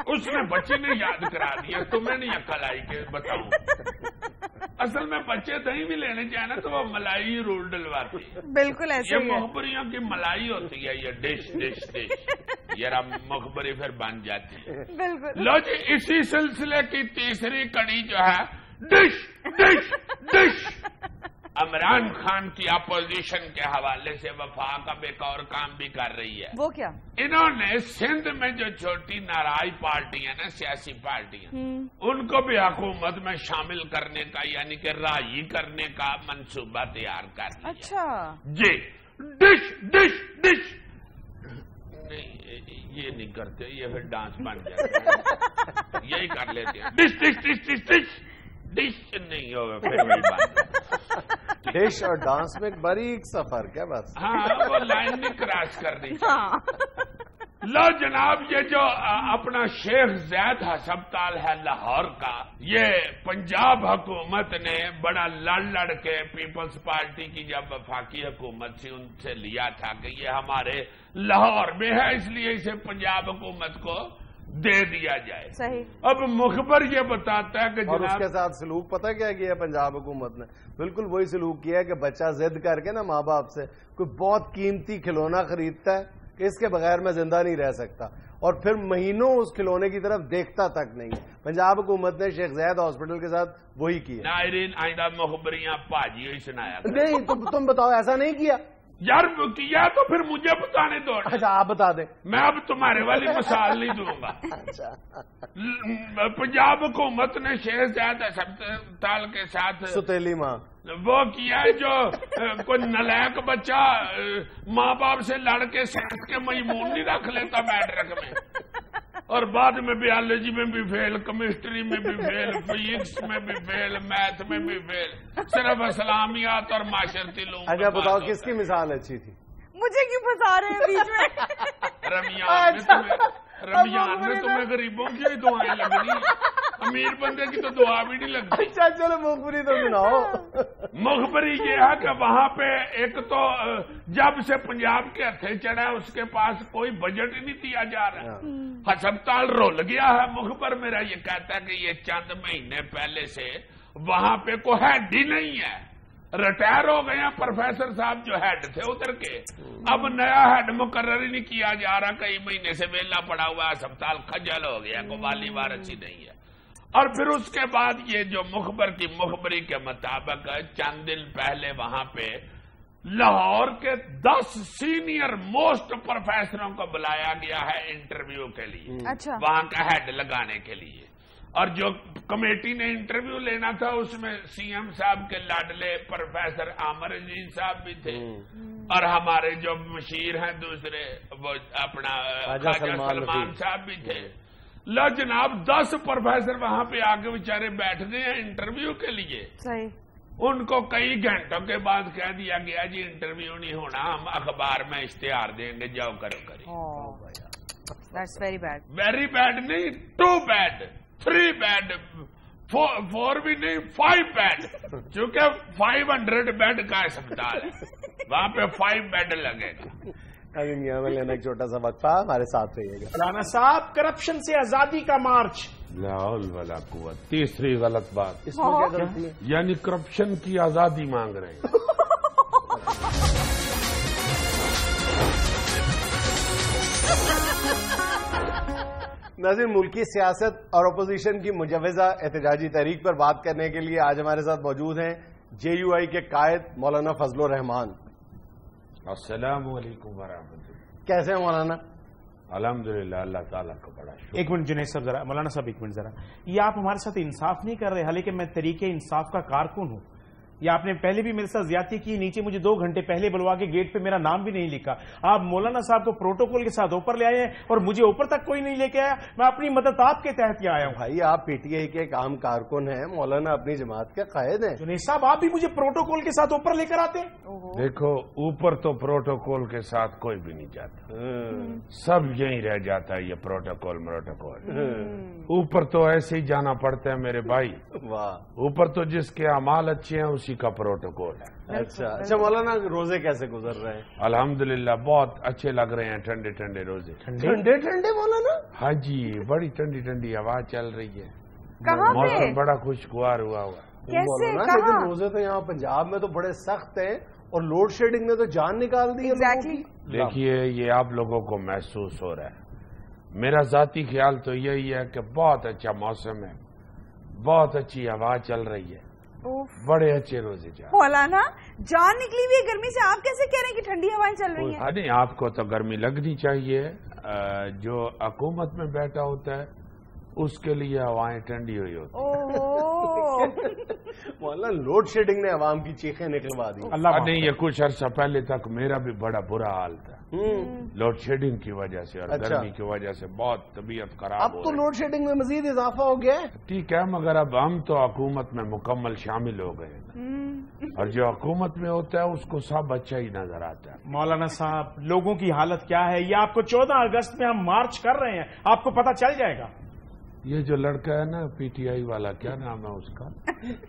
[SPEAKER 3] اس نے بچے نے یاد کرا دیا، تمہیں نہیں عقل آئی کہ بتاؤں۔ اصل میں بچے دہی بھی لینے چاہے نا تو وہ ملائی رول ڈلواتی ہے،
[SPEAKER 2] بالکل ایسے
[SPEAKER 3] یہ
[SPEAKER 2] ہی ہے۔
[SPEAKER 3] مخبریوں کی ملائی ہوتی ہے، یہ ڈش ڈش ڈش، یہ مخبری پھر بن جاتی ہے۔
[SPEAKER 2] بالکل،
[SPEAKER 3] لو جی، اسی سلسلے کی تیسری کڑی جو ہے dish dish dish, Imran Khan کی اپوزیشن کے حوالے سے وفاق اب ایک اور کام بھی کر رہی ہے۔
[SPEAKER 2] وہ کیا؟
[SPEAKER 3] انہوں نے سندھ میں جو چھوٹی ناراض پارٹی ہیں نا، سیاسی پارٹیاں، ان کو بھی حکومت میں شامل کرنے کا، یعنی کہ راضی کرنے کا منصوبہ تیار کر لیا۔
[SPEAKER 2] اچھا،
[SPEAKER 3] جی، ڈش ڈش ڈش، نہیں یہ نہیں کرتے، یہ پھر ڈانس بن جاتا ہے، یہی کر لیتے ہیں، dish dish dish dish dish dish نہیں ہوگا پھر وہی بات۔
[SPEAKER 1] ڈش اور ڈانس میں ایک باریک سا فرق ہے بس۔
[SPEAKER 3] ہاں وہ لائن نہیں کراس کرنی چاہیے۔ لو جناب، یہ جو اپنا شیخ زید ہسپتال ہے لاہور کا، یہ پنجاب حکومت نے بڑا لڑ کے پیپلز پارٹی کی جب وفاقی حکومت تھی ان سے لیا تھا کہ یہ ہمارے لاہور میں ہے، اس لیے اسے پنجاب حکومت کو دے دیا جائے۔
[SPEAKER 2] صحیح۔
[SPEAKER 3] اب مخبر یہ بتاتا ہے کہ
[SPEAKER 1] اور اس
[SPEAKER 3] جناب
[SPEAKER 1] کے ساتھ سلوک پتہ کیا کیا پنجاب حکومت نے؟ بالکل وہی سلوک کیا ہے کہ بچہ ضد کر کے نا ماں باپ سے کوئی بہت قیمتی کھلونا خریدتا ہے کہ اس کے بغیر میں زندہ نہیں رہ سکتا، اور پھر مہینوں اس کھلونے کی طرف دیکھتا تک نہیں ہے۔ پنجاب حکومت نے شیخ زید ہاسپٹل کے ساتھ وہی کیا۔
[SPEAKER 3] ناظرین آئندہ مخبریاں پاجی ہی سنایا کریں۔
[SPEAKER 1] نہیں تم بتاؤ، ایسا نہیں کیا؟
[SPEAKER 3] یار کیا تو پھر مجھے بتانے دو۔
[SPEAKER 1] اچھا آپ بتا دیں۔
[SPEAKER 3] میں اب تمہارے والی مثال نہیں دوں گا۔ پنجاب حکومت نے شیخ زید ہسپتال کے ساتھ
[SPEAKER 1] ستیلی ماں
[SPEAKER 3] وہ کیا ہے جو کوئی نلائق بچہ ماں باپ سے لڑ کے سائنس کے میمون نہیں رکھ لیتا میٹرک میں، اور بعد میں بیالوجی میں بھی فیل، کیمسٹری میں بھی فیل، فزکس میں بھی فیل، میتھ میں بھی فیل، صرف اسلامیات اور معاشرتی علوم۔
[SPEAKER 1] اچھا بتاؤ کس کی مثال اچھی تھی؟
[SPEAKER 2] مجھے کیوں پھنسا رہے ہیں بیچ میں؟
[SPEAKER 3] رمضان میں تمہیں غریبوں کی بھی دعائیں لگنی، امیر بندے کی تو دعا بھی نہیں لگتی۔
[SPEAKER 1] اچھا چلو مخبری تو سناؤ۔
[SPEAKER 3] مخبری یہ ہے کہ وہاں پہ ایک تو جب سے پنجاب کے ہتھے چڑھا ہے اس کے پاس کوئی بجٹ ہی نہیں دیا جا رہا، ہسپتال رول گیا ہے۔ مخبر میرا یہ کہتا ہے کہ یہ چند مہینے پہلے سے وہاں پہ کوئی ہیڈ ہی نہیں ہے، ریٹائر ہو گئے ہیں پروفیسر صاحب جو ہیڈ تھے ادھر کے، اب نیا ہیڈ مقرر ہی نہیں کیا جا رہا، کئی مہینے سے ویلا پڑا ہوا ہے، ہسپتال کھجل ہو گیا، کوئی والی وارث ہی نہیں ہے۔ اور پھر اس کے بعد یہ جو مخبر کی مخبری کے مطابق چند دن پہلے وہاں پہ لاہور کے 10 سینئر موسٹ پروفیسروں کو بلایا گیا ہے انٹرویو کے لیے،
[SPEAKER 2] اچھا
[SPEAKER 3] وہاں کا ہیڈ لگانے کے لیے، اور جو کمیٹی نے انٹرویو لینا تھا اس میں سی ایم صاحب کے لاڈلے پروفیسر عامر عزیز صاحب بھی تھے، اور ہمارے جو مشیر ہیں دوسرے وہ اپنا خواجہ سلمان صاحب بھی تھے۔ لو جناب 10 پروفیسر وہاں پہ آ کے بیچارے بیٹھ گئے ہیں انٹرویو کے لیے،
[SPEAKER 2] صحیح۔
[SPEAKER 3] ان کو کئی گھنٹوں کے بعد کہہ دیا گیا جی انٹرویو نہیں ہونا، ہم اخبار میں اشتہار دیں گے، جاؤ کرو کریں۔
[SPEAKER 2] That's very bad.
[SPEAKER 3] Very bad نہیں، 2 بیڈ، 3 بیڈ، 4 بھی نہیں، 5 بیڈ، چونکہ 500 بیڈ کا اسپتال ہے، وہاں پہ 5 بیڈ لگے گا۔
[SPEAKER 1] ابھی میاں میں لینا ایک چھوٹا سا وقفہ، ہمارے ساتھ رہیے گا۔
[SPEAKER 4] رانا صاحب، کرپشن سے آزادی کا مارچ۔
[SPEAKER 3] لا حول ولا قوت۔ تیسری غلط بات،
[SPEAKER 1] اس میں کیا غلطی ہے؟
[SPEAKER 3] یعنی کرپشن کی آزادی مانگ رہے ہیں۔
[SPEAKER 1] ناظرین، ملکی سیاست اور اپوزیشن کی مجوزہ احتجاجی تحریک پر بات کرنے کے لیے آج ہمارے ساتھ موجود ہیں JUI کے قائد مولانا فضل الرحمان۔
[SPEAKER 3] السلام علیکم ورحمۃ اللہ۔
[SPEAKER 1] کیسے ہیں مولانا؟
[SPEAKER 3] الحمدللہ، اللہ تعالیٰ کا بڑا شکر۔
[SPEAKER 4] ایک منٹ جنید صاحب، ذرا مولانا صاحب ایک منٹ ذرا، یہ آپ ہمارے ساتھ انصاف نہیں کر رہے، حالانکہ میں طریقے انصاف کا کارکن ہوں۔ یا آپ نے پہلے بھی میرے ساتھ زیادتی کی، نیچے مجھے 2 گھنٹے پہلے بلوا کے گیٹ پہ میرا نام بھی نہیں لکھا۔ آپ مولانا صاحب کو پروٹوکول کے ساتھ اوپر لے آئے ہیں اور مجھے اوپر تک کوئی نہیں لے کے آیا۔ میں اپنی مدد آپ کے تحت یہاں آیا ہوں۔
[SPEAKER 1] بھائی آپ PTI کے ایک عام کارکن ہیں، مولانا اپنی جماعت کے قائد ہیں۔
[SPEAKER 4] جنید صاحب، آپ بھی مجھے پروٹوکول کے ساتھ اوپر لے کر آتے ہیں۔
[SPEAKER 3] دیکھو، اوپر تو پروٹوکول کے ساتھ کوئی بھی نہیں جاتا، سب یہیں رہ جاتا ہے یہ پروٹوکول۔ اوپر تو ایسے ہی جانا پڑتا ہے میرے بھائی،
[SPEAKER 1] واہ،
[SPEAKER 3] اوپر تو جس کے اعمال اچھے ہیں اسی کا پروٹوکول ہے۔
[SPEAKER 1] اچھا مولانا، روزے کیسے گزر رہے ہیں؟
[SPEAKER 3] الحمدللہ بہت اچھے لگ رہے ہیں، ٹھنڈے ٹھنڈے روزے۔
[SPEAKER 1] ٹھنڈے مولانا؟
[SPEAKER 3] ہاں جی، بڑی ٹھنڈی ٹھنڈی ہوا چل رہی ہے،
[SPEAKER 2] کہاں پہ؟
[SPEAKER 3] موسم بڑا خوشگوار ہوا ہوا۔
[SPEAKER 2] کیسے؟
[SPEAKER 1] مولانا لیکن روزے تو یہاں پنجاب میں تو بڑے سخت ہیں، اور لوڈ شیڈنگ نے تو جان نکال دی ہے لوگوں کی۔
[SPEAKER 3] دیکھیے، یہ آپ لوگوں کو محسوس ہو رہا ہے، میرا ذاتی خیال تو یہی ہے کہ بہت اچھا موسم ہے، بہت اچھی ہوا چل رہی ہے، بڑے اچھے روزے جا۔
[SPEAKER 2] مولانا جان نکلی ہوئی ہے گرمی سے، آپ کیسے کہہ رہے ہیں کہ ٹھنڈی ہوائیں چل رہی ہیں؟
[SPEAKER 3] نہیں، آپ کو تو گرمی لگنی چاہیے، جو حکومت میں بیٹھا ہوتا ہے اس کے لیے ہوائیں ٹھنڈی ہوئی ہوتی ہیں۔
[SPEAKER 1] مولانا لوڈ شیڈنگ نے عوام کی چیخیں نکلوا دی.
[SPEAKER 4] اللہ
[SPEAKER 3] نہیں یہ کچھ عرصہ پہلے تک میرا بھی بڑا برا حال تھا لوڈ شیڈنگ کی وجہ سے اور گرمی کی وجہ سے بہت طبیعت خراب.
[SPEAKER 1] اب تو لوڈ شیڈنگ میں مزید اضافہ ہو گیا ہے.
[SPEAKER 3] ٹھیک ہے مگر اب ہم تو حکومت میں مکمل شامل ہو گئے ہیں اور جو حکومت میں ہوتا ہے اس کو سب اچھا ہی نظر آتا ہے.
[SPEAKER 4] مولانا صاحب لوگوں کی حالت کیا ہے یہ آپ کو 14 اگست میں ہم مارچ کر رہے ہیں آپ کو پتہ چل جائے گا.
[SPEAKER 3] یہ جو لڑکا ہے نا پی ٹی آئی والا کیا نام ہے اس کا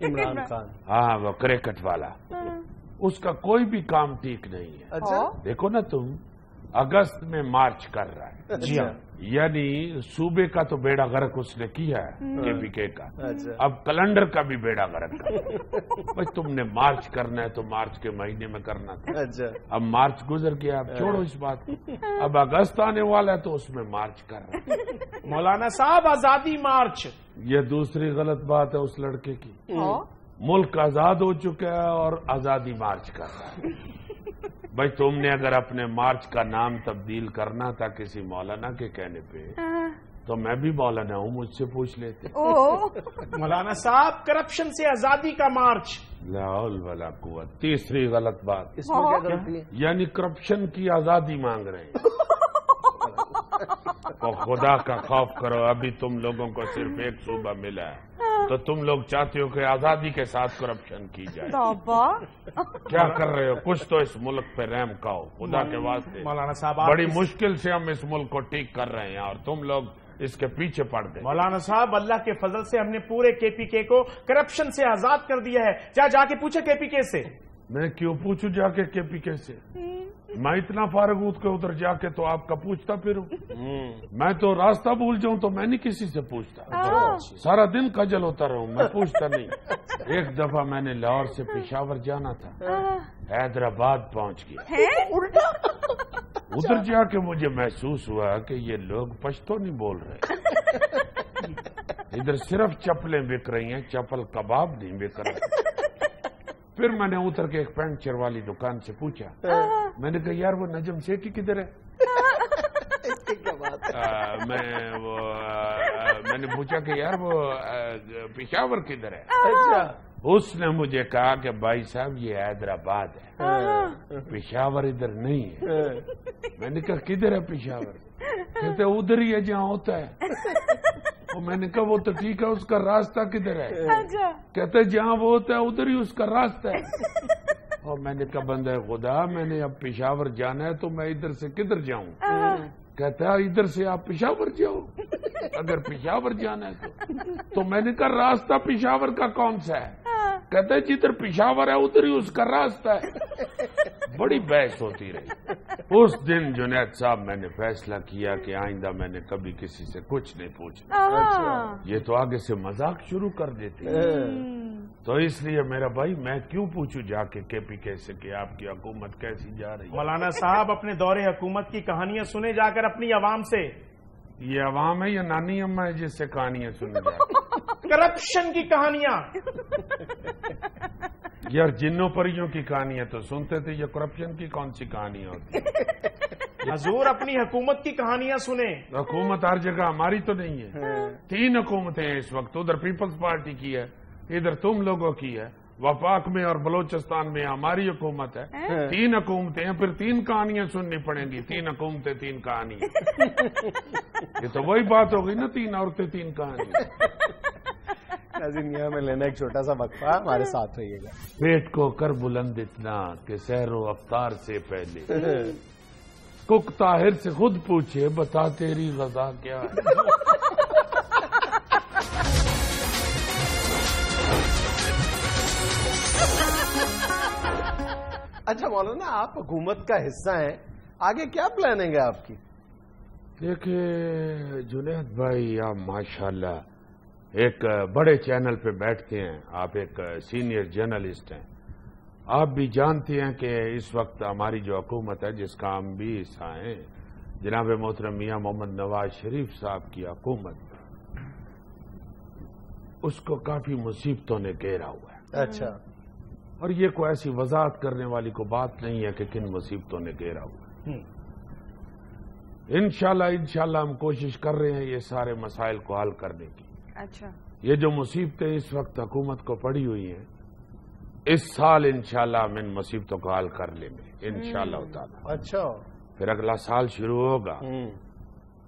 [SPEAKER 1] عمران خان.
[SPEAKER 3] ہاں وہ کرکٹ والا اس کا کوئی بھی کام ٹھیک نہیں ہے.
[SPEAKER 1] اچھا
[SPEAKER 3] دیکھو نا تم اگست میں مارچ کر رہا ہے
[SPEAKER 4] جی ہاں
[SPEAKER 3] یعنی صوبے کا تو بیڑا غرق اس نے کیا ہے کے پی کے کا.
[SPEAKER 1] اچھا
[SPEAKER 3] اب کیلنڈر کا بھی بیڑا غرق کر بھائی تم نے مارچ کرنا ہے تو مارچ کے مہینے میں کرنا تھا.
[SPEAKER 1] اچھا
[SPEAKER 3] اب مارچ گزر گیا اب چھوڑو اس بات کو. اب اگست آنے والا ہے تو اس میں مارچ کر رہا ہے.
[SPEAKER 4] مولانا صاحب آزادی مارچ.
[SPEAKER 3] یہ دوسری غلط بات ہے اس لڑکے کی. ملک آزاد ہو چکا ہے اور آزادی مارچ کر رہا ہے. بھائی تم نے اگر اپنے مارچ کا نام تبدیل کرنا تھا کسی مولانا کے کہنے پہ تو میں بھی مولانا ہوں مجھ سے پوچھ لیتے.
[SPEAKER 4] مولانا صاحب کرپشن سے آزادی کا مارچ.
[SPEAKER 3] لا حول ولا قوت. تیسری غلط بات
[SPEAKER 1] اس میں کیا غلطی ہے؟
[SPEAKER 3] یعنی کرپشن کی آزادی مانگ رہے ہیں. تو خدا کا خوف کرو ابھی تم لوگوں کو صرف ایک صوبہ ملا ہے تو تم لوگ چاہتے ہو کہ آزادی کے ساتھ کرپشن کی جائے. کیا کر رہے ہو کچھ تو اس ملک پہ رحم کھاؤ خدا کے واسطے.
[SPEAKER 4] مولانا صاحب
[SPEAKER 3] بڑی مشکل سے ہم اس ملک کو ٹھیک کر رہے ہیں اور تم لوگ اس کے پیچھے پڑ گئے.
[SPEAKER 4] مولانا صاحب اللہ کے فضل سے ہم نے پورے کے پی کے کو کرپشن سے آزاد کر دیا ہے. جا کے پوچھے کے پی کے سے.
[SPEAKER 3] میں کیوں پوچھوں جا کے پی کے سے. میں اتنا فارغ ہوں کہ ادھر جا کے تو آپ کا پوچھتا پھروں. میں تو راستہ بھول جاؤں تو میں نہیں کسی سے پوچھتا. سارا دن خجل ہوتا رہوں میں پوچھتا نہیں. ایک دفعہ میں نے لاہور سے پشاور جانا تھا حیدرآباد پہنچ گیا. ادھر جا کے مجھے محسوس ہوا کہ یہ لوگ پشتو نہیں بول رہے. ادھر صرف چپلیں بک رہی ہیں چپل کباب نہیں بک رہے. پھر میں نے اتر کے ایک پینچر والی دکان سے پوچھا. میں نے کہا یار وہ نجم سیٹھی کدھر ہے. میں نے پوچھا کہ یار وہ پشاور کدھر ہے. اس نے مجھے کہا کہ بھائی صاحب یہ حیدرآباد ہے پشاور ادھر نہیں ہے. میں نے کہا کدھر ہے پشاور. کہتے ادھر ہی ہے جہاں ہوتا ہے. میں نے کہا وہ تو ٹھیک ہے اس کا راستہ کدھر ہے. کہتے جہاں وہ ہوتا ہے ادھر ہی اس کا راستہ ہے. اور میں نے کہا بندہ خدا میں نے اب پشاور جانا ہے تو میں ادھر سے کدھر جاؤں. کہتا ہے ادھر سے آپ پشاور جاؤ اگر پشاور جانا ہے تو میں نے کہا راستہ پشاور کا کون سا ہے. کہتا ہے جدھر پشاور ہے ادھر ہی اس کا راستہ ہے. بڑی بحث ہوتی رہی. اس دن جنید صاحب میں نے فیصلہ کیا کہ آئندہ میں نے کبھی کسی سے کچھ نہیں پوچھنا. یہ تو آگے سے مذاق شروع کر دیتے تو اس لیے میرا بھائی میں کیوں پوچھوں جا کے پی کے سے کہ آپ کی حکومت کیسی جا رہی ہے.
[SPEAKER 4] مولانا صاحب اپنے دور حکومت کی کہانیاں سنے جا کر اپنی عوام سے.
[SPEAKER 3] یہ عوام ہے یا نانی اماں ہے جس سے کہانیاں سنی جائے.
[SPEAKER 4] کرپشن کی کہانیاں.
[SPEAKER 3] یار جنوں پریوں کی کہانیاں تو سنتے تھے یہ کرپشن کی کون سی کہانیاں ہوتی.
[SPEAKER 4] حضور اپنی حکومت کی کہانیاں سنیں.
[SPEAKER 3] حکومت ہر جگہ ہماری تو نہیں ہے. 3 حکومتیں ہیں اس وقت. ادھر پیپلز پارٹی کی ہے ادھر تم لوگوں کی ہے. وفاق میں اور بلوچستان میں ہماری حکومت ہے. 3 حکومتیں ہیں پھر 3 کہانیاں سننی پڑیں گی. 3 حکومتیں 3 کہانیاں. یہ تو وہی بات ہوگی نا 3 عورتیں 3 کہانیاں.
[SPEAKER 1] ناظرین یہاں میں لینا ایک چھوٹا سا وقفہ ہمارے ساتھ رہیے گا.
[SPEAKER 3] پیٹ کو کر بلند اتنا کہ سحر و افطار سے پہلے کک طاہر سے خود پوچھے بتا تیری غذا کیا ہے.
[SPEAKER 1] اچھا مولانا آپ حکومت کا حصہ ہیں آگے کیا پلاننگ ہے آپ کی.
[SPEAKER 3] دیکھیں جنید بھائی آپ ماشاءاللہ ایک بڑے چینل پہ بیٹھتے ہیں. آپ ایک سینئر جرنلسٹ ہیں. آپ بھی جانتے ہیں کہ اس وقت ہماری جو حکومت ہے جس کا ہم بھی حصہ ہیں جناب محترم میاں محمد نواز شریف صاحب کی حکومت اس کو کافی مصیبتوں نے گھیرا ہوا ہے.
[SPEAKER 1] اچھا.
[SPEAKER 3] اور یہ کوئی ایسی وضاحت کرنے والی کو بات نہیں ہے کہ کن مصیبتوں نے گھیرا ہوا ہے. انشاءاللہ ہم کوشش کر رہے ہیں یہ سارے مسائل کو حل کرنے کی.
[SPEAKER 2] اچھا.
[SPEAKER 3] یہ جو مصیبتیں اس وقت حکومت کو پڑی ہوئی ہیں، اس سال انشاءاللہ ہم ان مصیبتوں کو حل کر لیں گے انشاءاللہ تعالی۔
[SPEAKER 1] اچھا،
[SPEAKER 3] پھر اگلا سال شروع ہوگا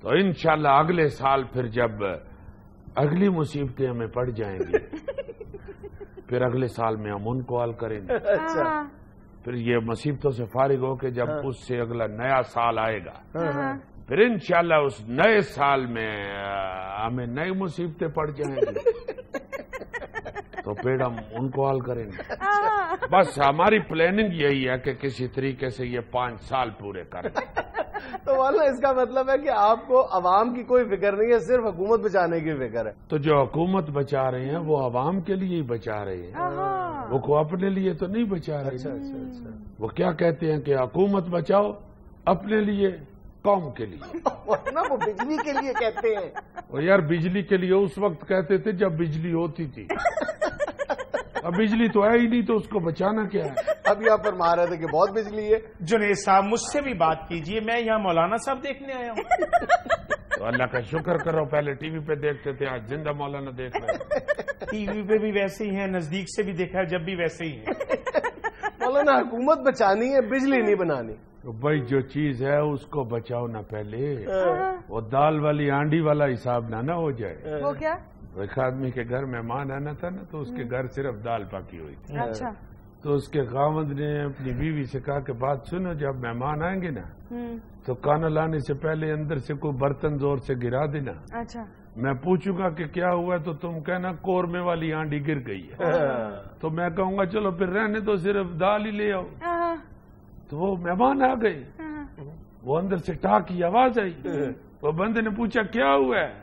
[SPEAKER 3] تو انشاءاللہ اگلے سال پھر جب اگلی مصیبتیں ہمیں پڑ جائیں گی پھر اگلے سال میں ہم ان کو حل کریں گے۔
[SPEAKER 1] اچھا،
[SPEAKER 3] پھر یہ مصیبتوں سے فارغ ہو کے جب اس سے اگلا نیا سال آئے گا پھر انشاءاللہ اس نئے سال میں ہمیں نئی مصیبتیں پڑ جائیں گی تو پھر ہم ان کو حل کریں گے۔ بس ہماری پلاننگ یہی ہے کہ کسی طریقے سے یہ 5 سال پورے کریں۔
[SPEAKER 1] تو مولانا اس کا مطلب ہے کہ آپ کو عوام کی کوئی فکر نہیں ہے، صرف حکومت بچانے کی فکر ہے۔
[SPEAKER 3] تو جو حکومت بچا رہے ہیں وہ عوام کے لیے ہی بچا رہے ہیں، وہ کو اپنے لیے تو نہیں بچا رہے۔
[SPEAKER 1] اچھا،
[SPEAKER 3] وہ کیا کہتے ہیں کہ حکومت بچاؤ اپنے لیے، قوم کے لیے۔
[SPEAKER 1] ورنہ وہ بجلی کے لیے کہتے ہیں۔
[SPEAKER 3] وہ یار بجلی کے لیے اس وقت کہتے تھے جب بجلی ہوتی تھی، اب بجلی تو ہے ہی نہیں تو اس کو بچانا کیا ہے؟
[SPEAKER 1] اب یہاں پر مار رہے تھے کہ بہت بجلی ہے۔
[SPEAKER 4] جنید صاحب مجھ سے بھی بات کیجئے، میں یہاں مولانا صاحب دیکھنے آیا ہوں۔
[SPEAKER 3] تو اللہ کا شکر کرو، پہلے ٹی وی پہ دیکھتے تھے، آج زندہ مولانا دیکھ رہے ہیں۔
[SPEAKER 4] ٹی وی پہ بھی ویسے ہی ہیں، نزدیک سے بھی دیکھا ہے جب بھی ویسے ہی ہیں۔
[SPEAKER 1] مولانا حکومت بچانی ہے، بجلی نہیں بنانی۔
[SPEAKER 3] تو بھائی جو چیز ہے اس کو بچاؤ نہ پہلے، وہ دال والی آنڈی والا حساب نہ ہو جائے۔
[SPEAKER 2] وہ کیا؟
[SPEAKER 3] ایک آدمی کے گھر مہمان آنا تھا نا تو اس کے گھر صرف دال پکی ہوئی تھی،
[SPEAKER 2] اچھا،
[SPEAKER 3] تو اس کے خاوند نے اپنی بیوی سے کہا کہ بات سنو، جب مہمان آئیں گے نا تو کھانا لانے سے پہلے اندر سے کوئی برتن زور سے گرا دینا،
[SPEAKER 2] اچھا،
[SPEAKER 3] میں پوچھوں گا کہ کیا ہوا تو تم کہنا قورمے والی آنڈی گر گئی ہے، تو میں کہوں گا چلو پھر رہنے تو صرف دال ہی لے آؤ۔ تو وہ مہمان آ گئے، وہ اندر سے ٹا کی آواز آئی، وہ بندے نے پوچھا کیا ہوا ہے،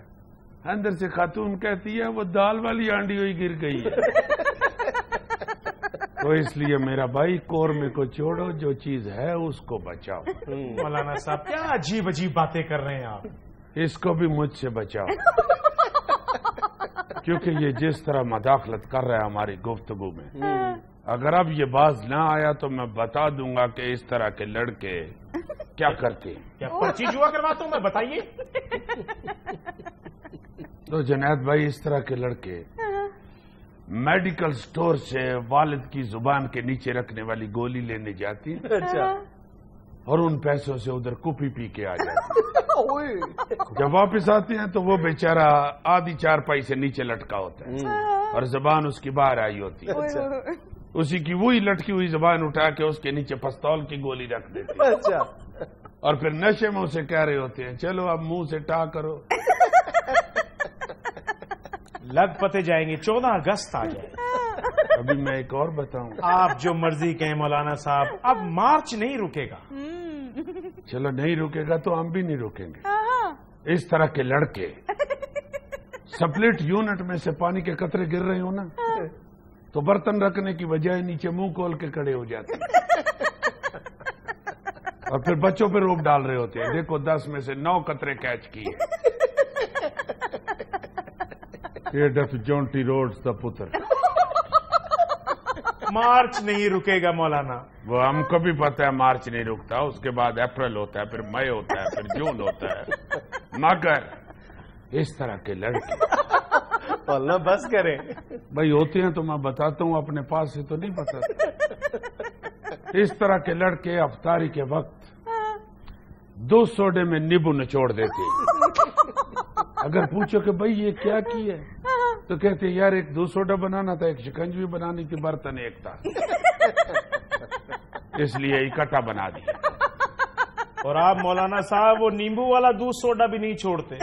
[SPEAKER 3] اندر سے خاتون کہتی ہے وہ دال والی آنڈی ہوئی گر گئی ہے۔ تو اس لیے میرا بھائی قورمے کو چھوڑو، جو چیز ہے اس کو بچاؤ۔
[SPEAKER 4] مولانا صاحب کیا عجیب عجیب باتیں کر رہے ہیں آپ۔
[SPEAKER 3] اس کو بھی مجھ سے بچاؤ، کیونکہ یہ جس طرح مداخلت کر رہا ہے ہماری گفتگو میں، اگر اب یہ باز نہ آیا تو میں بتا دوں گا کہ اس طرح کے لڑکے کیا کرتے ہیں۔
[SPEAKER 4] کیا پرچی جوا کرواتا ہوں میں، بتائیے۔
[SPEAKER 3] تو جنید بھائی اس طرح کے لڑکے میڈیکل سٹور سے والد کی زبان کے نیچے رکھنے والی گولی لینے جاتی ہیں
[SPEAKER 1] اچھا،
[SPEAKER 3] اور ان پیسوں سے ادھر کپی پی کے آ جاتی، جب واپس آتے ہیں تو وہ بیچارہ آدھی چارپائی سے نیچے لٹکا ہوتا ہے اور زبان اس کی باہر آئی ہوتی ہے، اسی کی وہی لٹکی ہوئی زبان اٹھا کے اس کے نیچے پستول کی گولی رکھ دیتی ہے،
[SPEAKER 1] اچھا،
[SPEAKER 3] اور پھر نشے میں اسے کہہ رہے ہوتے ہیں چلو اب منہ سے ٹا کرو۔
[SPEAKER 4] لگ پتے جائیں گے، 14 اگست آ جائے۔
[SPEAKER 3] ابھی میں ایک اور بتاؤں،
[SPEAKER 4] آپ جو مرضی کہیں مولانا صاحب، اب مارچ نہیں رکے گا۔
[SPEAKER 3] چلو نہیں رکے گا تو ہم بھی نہیں رکیں گے۔ اس طرح کے لڑکے سپلٹ یونٹ میں سے پانی کے قطرے گر رہے ہو نا تو برتن رکھنے کی بجائے نیچے منہ کھول کے کھڑے ہو جاتے ہیں اور پھر بچوں پہ روک ڈال رہے ہوتے ہیں، دیکھو 10 میں سے 9 قطرے کیچ کیے۔ یہ ڈف جونٹی روڈز دا پتر۔
[SPEAKER 4] مارچ نہیں رکے گا مولانا۔
[SPEAKER 3] وہ ہم کو بھی پتہ ہے مارچ نہیں رکتا، اس کے بعد اپریل ہوتا ہے، پھر مئی ہوتا ہے، پھر جون ہوتا ہے، مگر اس طرح کے لڑکے
[SPEAKER 1] اللہ بس کریں۔
[SPEAKER 3] بھائی ہوتے ہیں تو میں بتاتا ہوں، اپنے پاس سے تو نہیں بتاتا۔ اس طرح کے لڑکے افطاری کے وقت 2 سوڈے میں نیبو نچوڑ دیتے ہیں۔ اگر پوچھو کہ بھائی یہ کیا کی ہے تو کہتے ہیں یار ایک 2 سوڈا بنانا تھا، ایک شکنجوی بنانی تھی، برتن ایک تھا، اس لیے اکٹھا بنا دیا۔
[SPEAKER 4] اور آپ مولانا صاحب وہ نیمبو والا دودھ سوڈا بھی نہیں چھوڑتے۔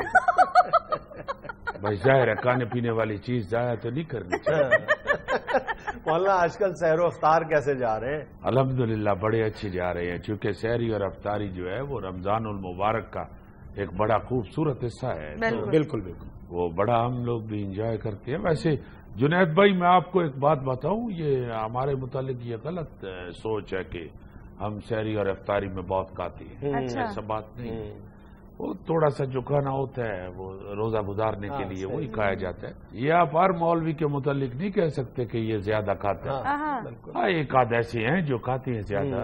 [SPEAKER 3] بھائی ظاہر ہے کھانے پینے والی چیز ضائع تو نہیں کرنی چاہیے۔
[SPEAKER 1] مولانا آج کل سحر و افطار کیسے جا رہے ہیں؟
[SPEAKER 3] الحمدللہ بڑے اچھے جا رہے ہیں، چونکہ سحری اور افطاری جو ہے وہ رمضان المبارک کا ایک بڑا خوبصورت حصہ ہے،
[SPEAKER 4] بالکل بالکل،
[SPEAKER 3] وہ بڑا ہم لوگ بھی انجوائے کرتے ہیں۔ ویسے جنید بھائی میں آپ کو ایک بات بتاؤں، یہ ہمارے متعلق یہ غلط سوچ ہے کہ ہم سحری اور افطاری میں بہت کھاتے ہیں، ایسا بات نہیں۔ وہ تھوڑا سا جو کھانا ہوتا ہے وہ روزہ گزارنے کے لیے وہی کھایا جاتا ہے۔ یہ آپ ہر مولوی کے متعلق نہیں کہہ سکتے کہ یہ زیادہ کھاتا ہے، ہاں ایک آدھ ایسے ہیں جو کھاتے ہیں زیادہ،